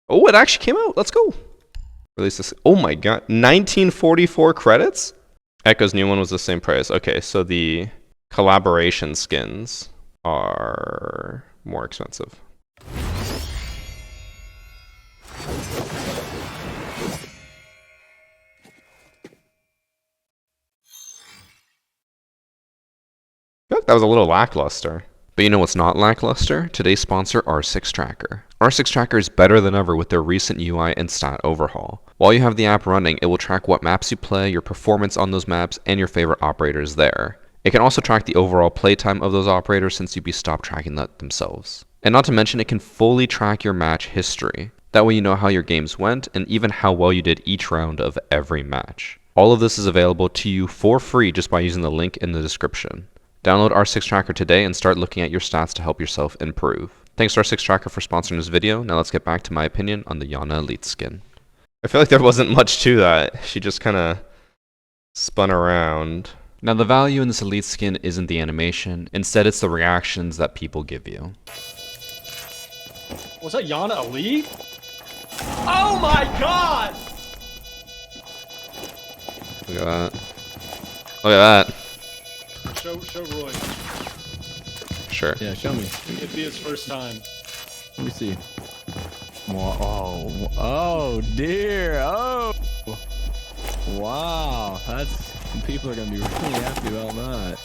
Oh, it actually came out. Let's go. Release this. Oh my god. 1944 credits? Echo's new one was the same price. Okay, so the collaboration skins are more expensive. That was a little lackluster. But you know what's not lackluster? Today's sponsor, R6 Tracker. R6 Tracker is better than ever with their recent UI and stat overhaul. While you have the app running, it will track what maps you play, your performance on those maps, and your favorite operators there. It can also track the overall playtime of those operators since you'd be stopped tracking that themselves. And not to mention, it can fully track your match history. That way you know how your games went and even how well you did each round of every match. All of this is available to you for free just by using the link in the description. Download R6 Tracker today and start looking at your stats to help yourself improve. Thanks to R6 Tracker for sponsoring this video. Now let's get back to my opinion on the Iana Elite skin. I feel like there wasn't much to that. She just kind of spun around. Now the value in this Elite skin isn't the animation. Instead, it's the reactions that people give you. Was that Iana Elite? Oh my god! Look at that. Look at that. Show Roy. Sure. Yeah, show me. It'd be his first time. Let me see. Oh, oh dear. Oh. Wow. That's, people are gonna be really happy about that.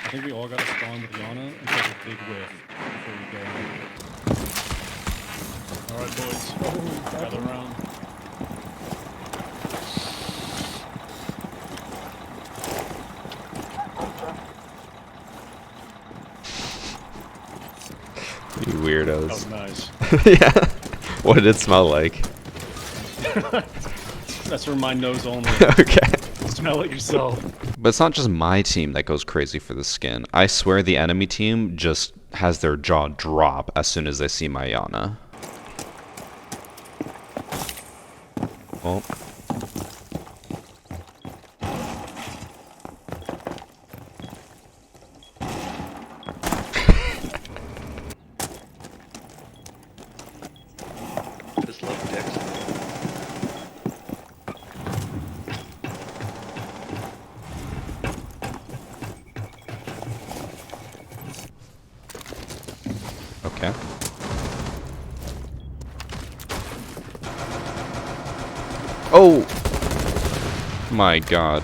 I think we all gotta spawn with Iana and take a big whiff before we go. Alright boys, gather around. You weirdos. That was nice. Yeah. What did it smell like? That's for my nose only. Okay. Smell it yourself. But it's not just my team that goes crazy for the skin. I swear the enemy team just has their jaw drop as soon as they see my Iana. Well. Just love dicks. Okay. Oh! My god.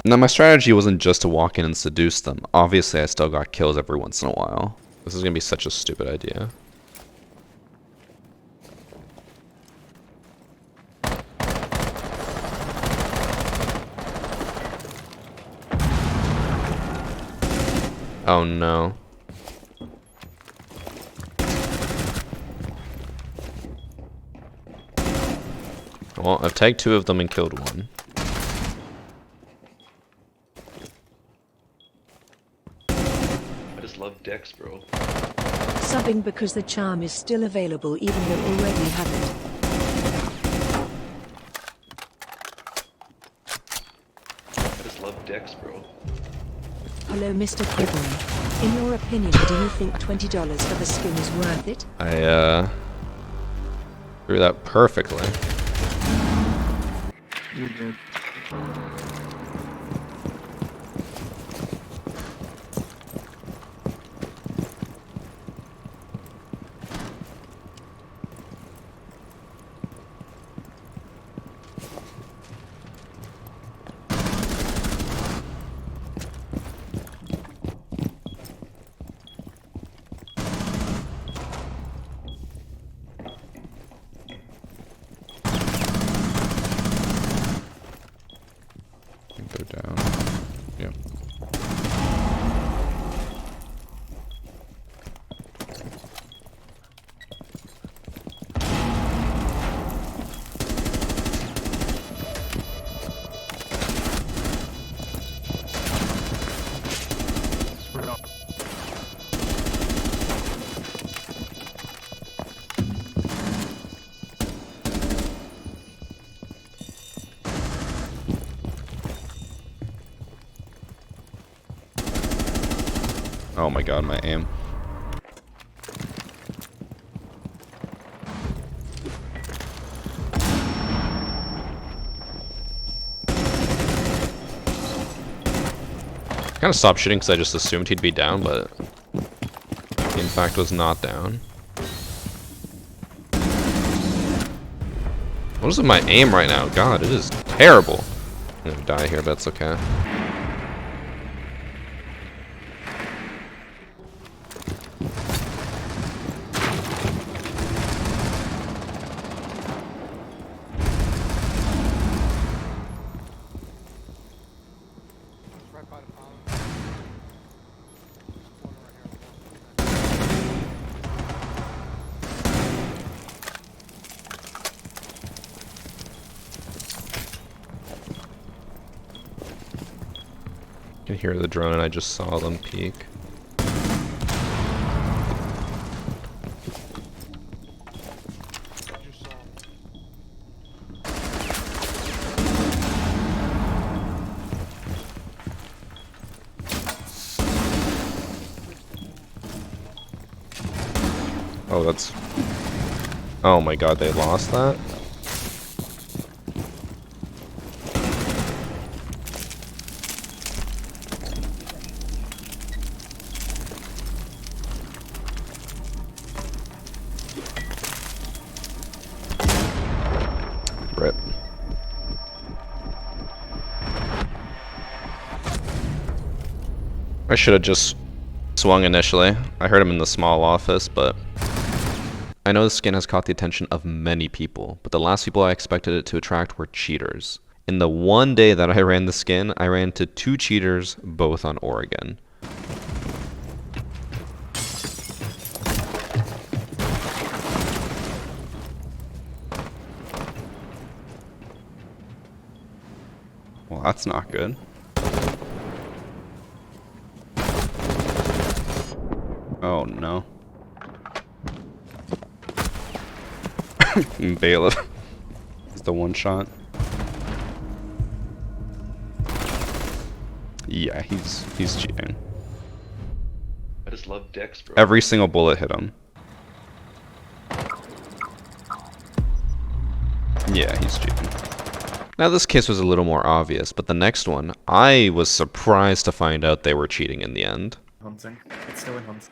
Now my strategy wasn't just to walk in and seduce them. Obviously I still got kills every once in a while. This is gonna be such a stupid idea. Oh no. Well, I've tagged 2 of them and killed 1. I just love dicks, bro. Subbing because the charm is still available even though already have it. I just love dicks, bro. Hello Mr. Quibbon. In your opinion, do you think $20 for the skin is worth it? I threw that perfectly. You're good. They're down. Yep. Oh my god, my aim. kind of stopped shooting because I just assumed he'd be down, but he in fact was not down. What is with my aim right now? God, it is terrible. I'm gonna die here, but it's okay. I can hear the drone and I just saw them peek. Oh, that's... Oh my god, they lost that? Rip. I should have just swung initially. I heard him in the small office, but I know the skin has caught the attention of many people, but the last people I expected it to attract were cheaters. In the one day that I ran the skin, I ran into 2 cheaters, both on Oregon. Well, that's not good. Oh no. Bailiff. It's the one shot. Yeah, he's cheating. I just love dicks, bro. Every single bullet hit him. Yeah, he's cheating. Now this case was a little more obvious, but the next one, I was surprised to find out they were cheating in the end. Hunting. It's still in hunting.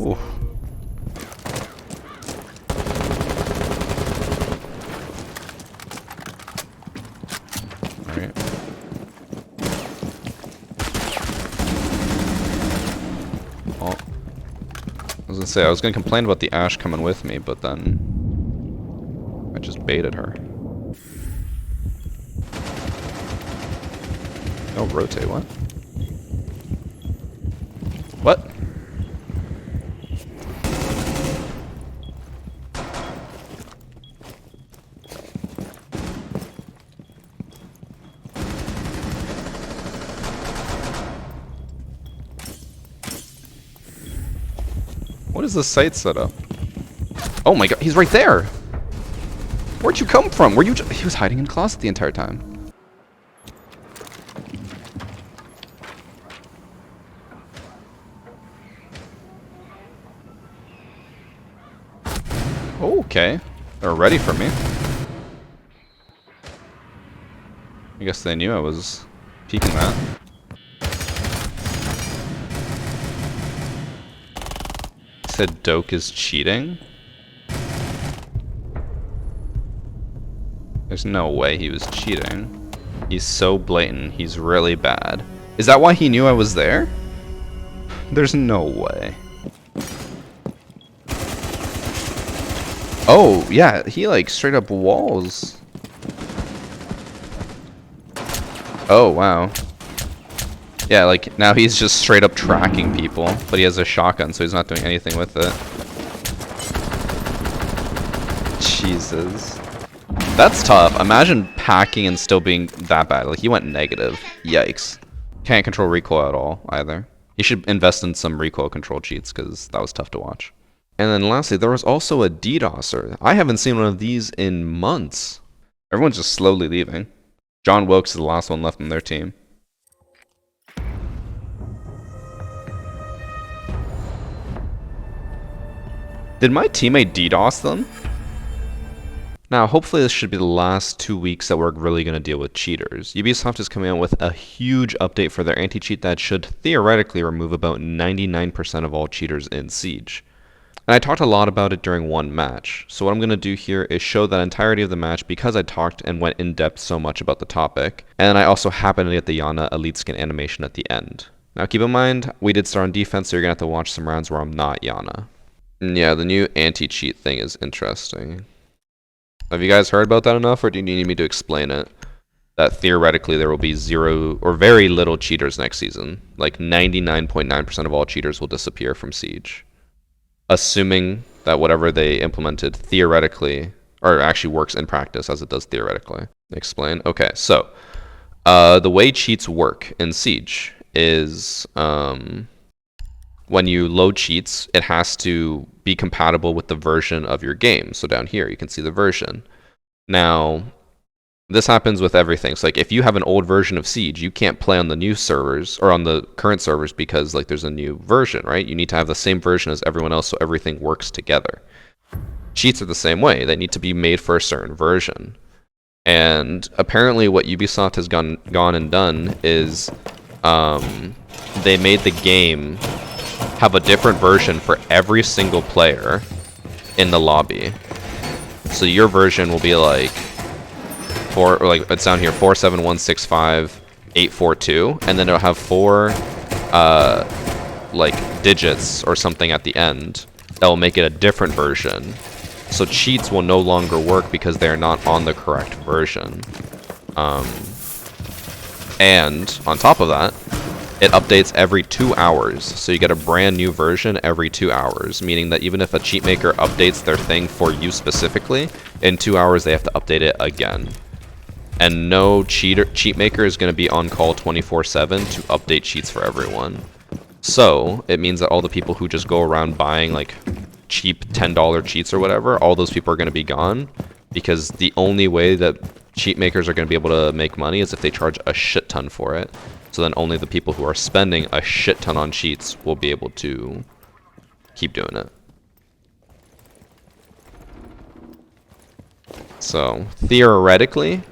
Ooh. Alright. Oh. I was gonna say, I was gonna complain about the Ash coming with me, but then I just baited her. Oh, rotate, what? What? What is this site setup? Oh my god, he's right there! Where'd you come from? Were you he was hiding in the closet the entire time. Okay. They're ready for me. I guess they knew I was peeking that. Said Doke is cheating? There's no way he was cheating. He's so blatant. He's really bad. Is that why he knew I was there? There's no way. Oh, yeah, he like straight up walls. Oh, wow. Yeah, like, now he's just straight up tracking people, but he has a shotgun, so he's not doing anything with it. Jesus. That's tough. Imagine packing and still being that bad. Like, he went negative. Yikes. Can't control recoil at all, either. He should invest in some recoil control cheats, because that was tough to watch. And then lastly, there was also a DDoSer. I haven't seen one of these in months. Everyone's just slowly leaving. John Wilkes is the last one left on their team. Did my teammate DDoS them? Now, hopefully this should be the last 2 weeks that we're really going to deal with cheaters. Ubisoft is coming out with a huge update for their anti-cheat that should theoretically remove about 99% of all cheaters in Siege. And I talked a lot about it during one match, so what I'm going to do here is show that entirety of the match because I talked and went in depth so much about the topic, and I also happened to get the Iana elite skin animation at the end. Now keep in mind, we did start on defense, so you're going to have to watch some rounds where I'm not Iana. Yeah, the new anti-cheat thing is interesting. Have you guys heard about that enough, or do you need me to explain it? That theoretically there will be zero or very little cheaters next season. Like 99.9% of all cheaters will disappear from Siege. Assuming that whatever they implemented theoretically, or actually works in practice as it does theoretically. Explain? Okay, so the way cheats work in Siege is when you load cheats, it has to be compatible with the version of your game. So down here, you can see the version. Now, this happens with everything. So like if you have an old version of Siege, you can't play on the new servers or on the current servers because like there's a new version, right? You need to have the same version as everyone else so everything works together. Cheats are the same way. They need to be made for a certain version. And apparently what Ubisoft has gone and done is they made the game have a different version for every single player in the lobby. So your version will be like it's down here 47165842, and then it'll have 4 like digits or something at the end that will make it a different version. So cheats will no longer work because they're not on the correct version. And on top of that, it updates every 2 hours, so you get a brand new version every 2 hours, meaning that even if a cheat maker updates their thing for you specifically, in 2 hours they have to update it again. And no cheat maker is going to be on call 24/7 to update cheats for everyone. So it means that all the people who just go around buying like cheap $10 cheats or whatever, all those people are going to be gone, because the only way that cheat makers are going to be able to make money is if they charge a shit ton for it. So then only the people who are spending a shit ton on cheats will be able to keep doing it. So theoretically,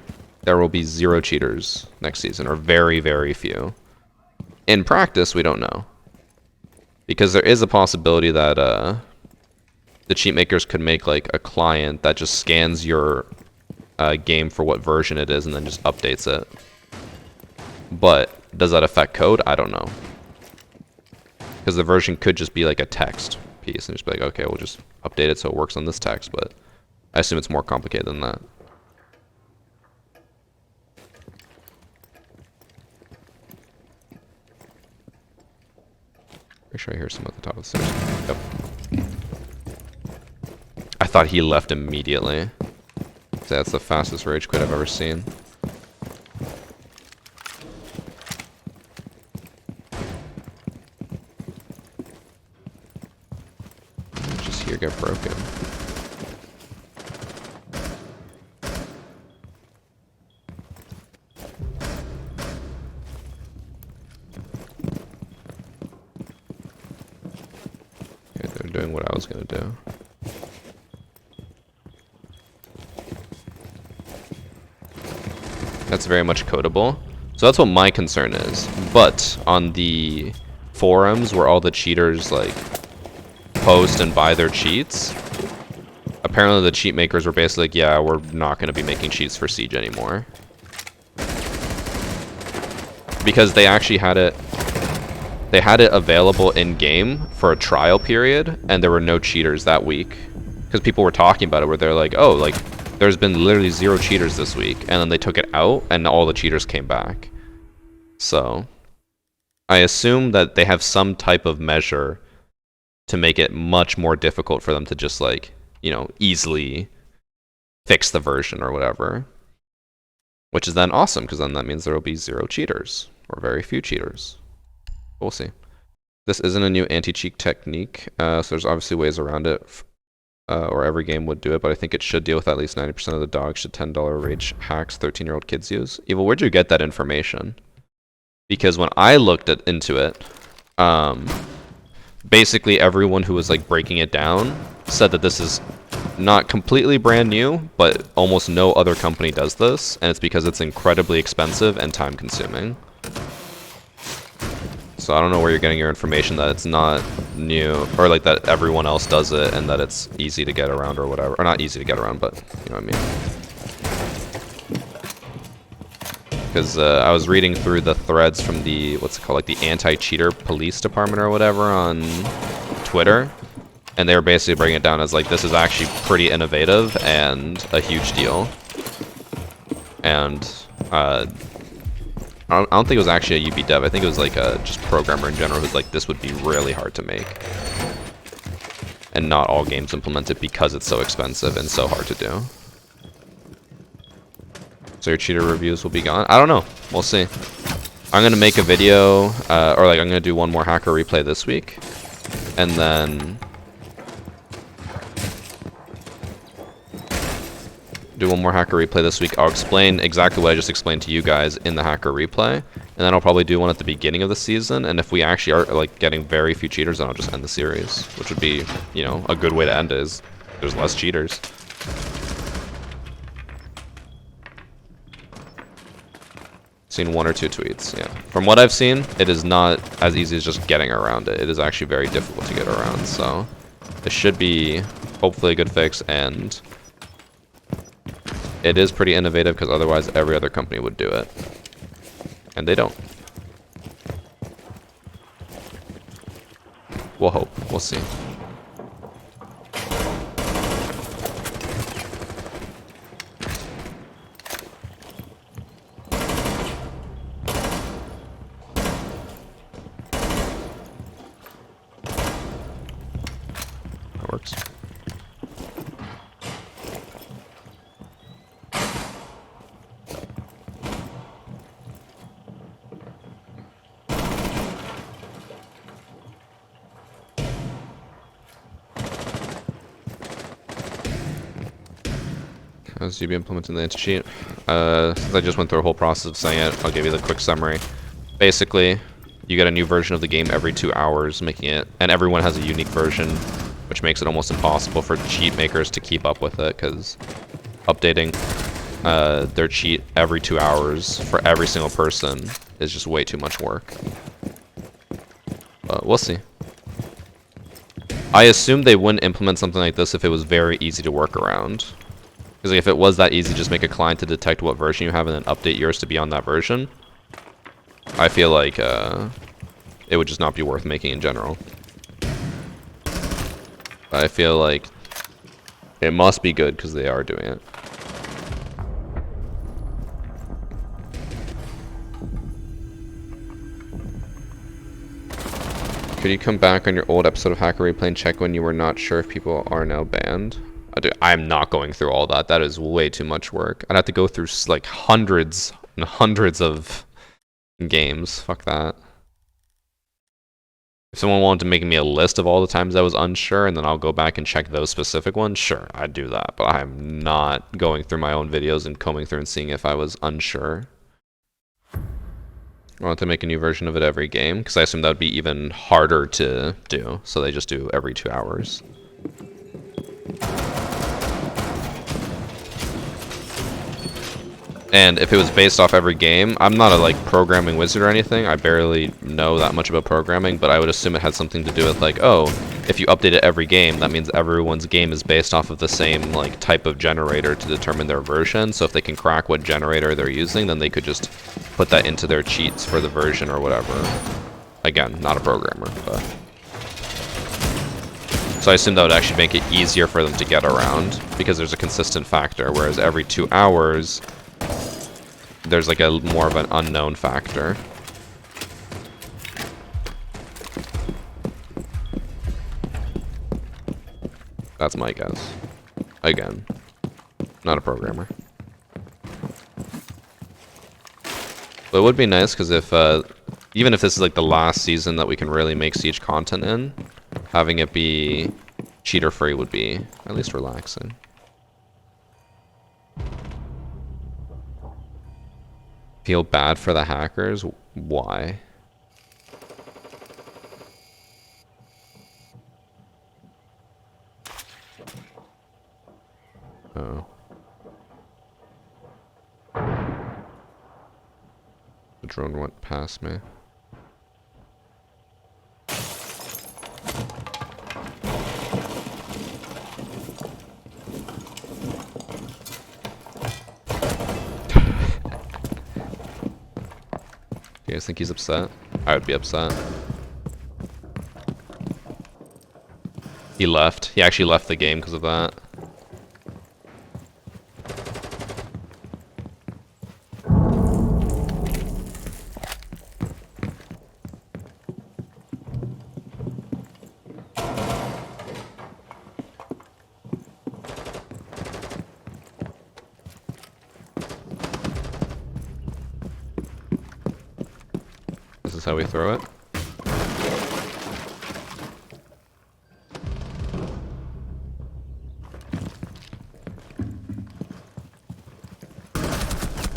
there will be 0 cheaters next season, or very, very few. In practice, we don't know. Because there is a possibility that the cheat makers could make like a client that just scans your game for what version it is and then just updates it. But does that affect code? I don't know. Because the version could just be like a text piece and just be like, okay, we'll just update it so it works on this text, but I assume it's more complicated than that. Pretty sure I hear someone at the top of the stairs. Yep. I thought he left immediately. That's the fastest rage quit I've ever seen. Just here get broken. Okay, they're doing what I was gonna do. That's very much codable. So that's what my concern is. But on the forums where all the cheaters like post and buy their cheats, apparently the cheat makers were basically like, yeah, we're not going to be making cheats for Siege anymore. Because they actually had it available in game for a trial period, and there were no cheaters that week. Because people were talking about it where they're like, oh, like there's been literally 0 cheaters this week, and then they took it out and all the cheaters came back. So I assume that they have some type of measure to make it much more difficult for them to just like, you know, easily fix the version or whatever. Which is then awesome, because then that means there will be 0 cheaters, or very few cheaters. We'll see. This isn't a new anti-cheat technique, so there's obviously ways around it, or every game would do it, but I think it should deal with at least 90% of the dogs should $10 rage hacks 13-year-old kids use. Evil, where'd you get that information? Because when I looked into it, basically everyone who was like breaking it down said that this is not completely brand new, but almost no other company does this, and it's because it's incredibly expensive and time consuming. So I don't know where you're getting your information that it's not new, or like that everyone else does it and that it's easy to get around or whatever. Or not easy to get around, but you know what I mean. Because I was reading through the threads from the, what's it called, like the anti-cheater police department or whatever on Twitter. And they were basically bringing it down as like, this is actually pretty innovative and a huge deal. And I don't think it was actually a UB dev. I think it was like a just programmer in general who's like, this would be really hard to make. And not all games implement it because it's so expensive and so hard to do. So your cheater reviews will be gone? I don't know. We'll see. I'm going to make a video, or like I'm going to do one more hacker replay this week. And then do one more hacker replay this week. I'll explain exactly what I just explained to you guys in the hacker replay, and then I'll probably do one at the beginning of the season. And if we actually are like getting very few cheaters, then I'll just end the series, which would be, you know, a good way to end it is there's less cheaters. Seen 1 or 2 tweets, yeah. From what I've seen, it is not as easy as just getting around it. It is actually very difficult to get around, so it should be hopefully a good fix, and it is pretty innovative because otherwise every other company would do it. And they don't. We'll hope. We'll see. That works. As you be implementing the anti-cheat, since I just went through a whole process of saying it, I'll give you the quick summary. Basically, you get a new version of the game every 2 hours, making it, and everyone has a unique version, which makes it almost impossible for cheat makers to keep up with it, because updating their cheat every 2 hours for every single person is just way too much work. But we'll see. I assume they wouldn't implement something like this if it was very easy to work around. Because like, if it was that easy, just make a client to detect what version you have and then update yours to be on that version. I feel like it would just not be worth making in general. But I feel like it must be good because they are doing it. Could you come back on your old episode of Hacker Replay and check when you were not sure if people are now banned? I'm not going through all that. That is way too much work. I'd have to go through like hundreds and hundreds of games. Fuck that. If someone wanted to make me a list of all the times I was unsure and then I'll go back and check those specific ones, sure, I'd do that. But I'm not going through my own videos and combing through and seeing if I was unsure. I want to make a new version of it every game because I assume that would be even harder to do. So they just do every 2 hours. And if it was based off every game, I'm not a like programming wizard or anything. I barely know that much about programming, but I would assume it had something to do with like, oh, if you update it every game, that means everyone's game is based off of the same like type of generator to determine their version. So if they can crack what generator they're using, then they could just put that into their cheats for the version or whatever. Again, not a programmer, but so I assume that would actually make it easier for them to get around because there's a consistent factor, whereas every 2 hours there's like a more of an unknown factor. That's my guess. Again, not a programmer. But it would be nice because if, even if this is like the last season that we can really make Siege content in, having it be cheater free would be at least relaxing. Feel bad for the hackers? Why? Oh. The drone went past me. You guys think he's upset? I would be upset. He left. He actually left the game because of that. This is how we throw it.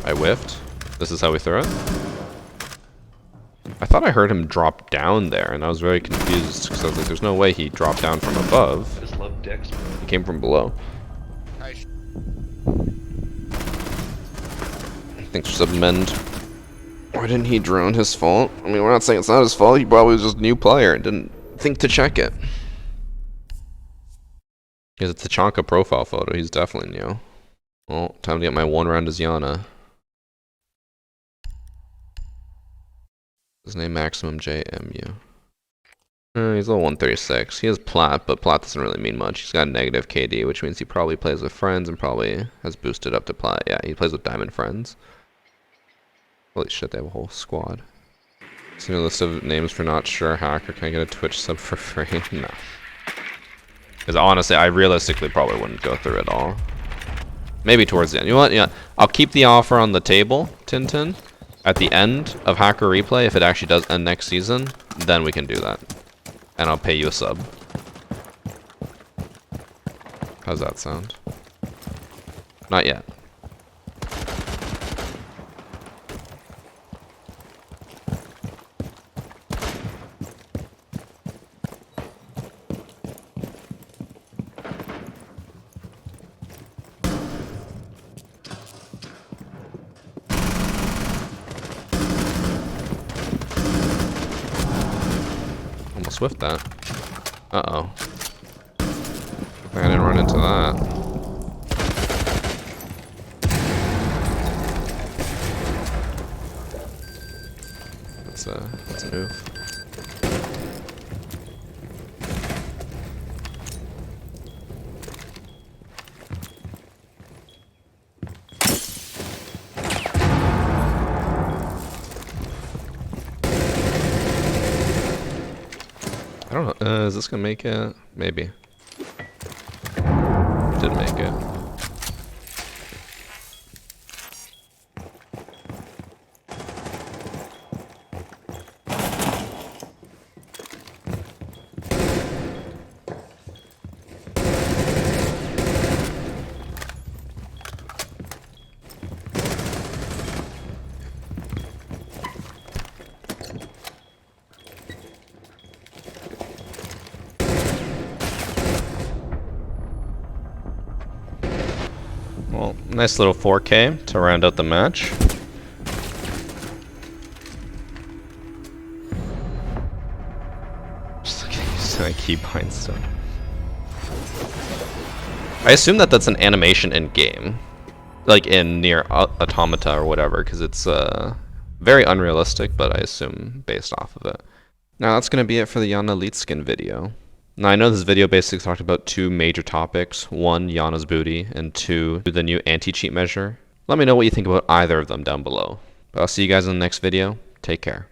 I whiffed. This is how we throw it. I thought I heard him drop down there, and I was very confused because I was like, there's no way he dropped down from above. I just love Dex, bro. He came from below. Thanks for subbing, Mend. Why didn't he drone? His fault? I mean, we're not saying it's not his fault. He probably was just a new player and didn't think to check it. Because it's a Tachanka profile photo. He's definitely new. Well, time to get my one round as Iana. His name maximum JMU. He's level 136. He has plat, but plat doesn't really mean much. He's got a negative KD, which means he probably plays with friends and probably has boosted up to plat. Yeah, he plays with diamond friends. Holy shit, they have a whole squad. See a list of names for not sure hacker. Can I get a Twitch sub for free? No. Because honestly, I realistically probably wouldn't go through it all. Maybe towards the end. You know what? Yeah, I'll keep the offer on the table, Tintin. At the end of Hacker Replay, if it actually does end next season, then we can do that. And I'll pay you a sub. How's that sound? Not yet. Almost whiffed that. Uh-oh. I didn't run into that. That's a move. I don't know. Is this gonna make it? Maybe. Didn't make it. Well, nice little 4K to round out the match. Just look at using my keybind stuff. I assume that that's an animation in game, like in near Automata or whatever, because it's very unrealistic, but I assume based off of it. Now that's gonna be it for the Iana Elite Skin video. Now I know this video basically talked about two major topics. One, Iana's booty, and two, the new anti-cheat measure. Let me know what you think about either of them down below. But I'll see you guys in the next video. Take care.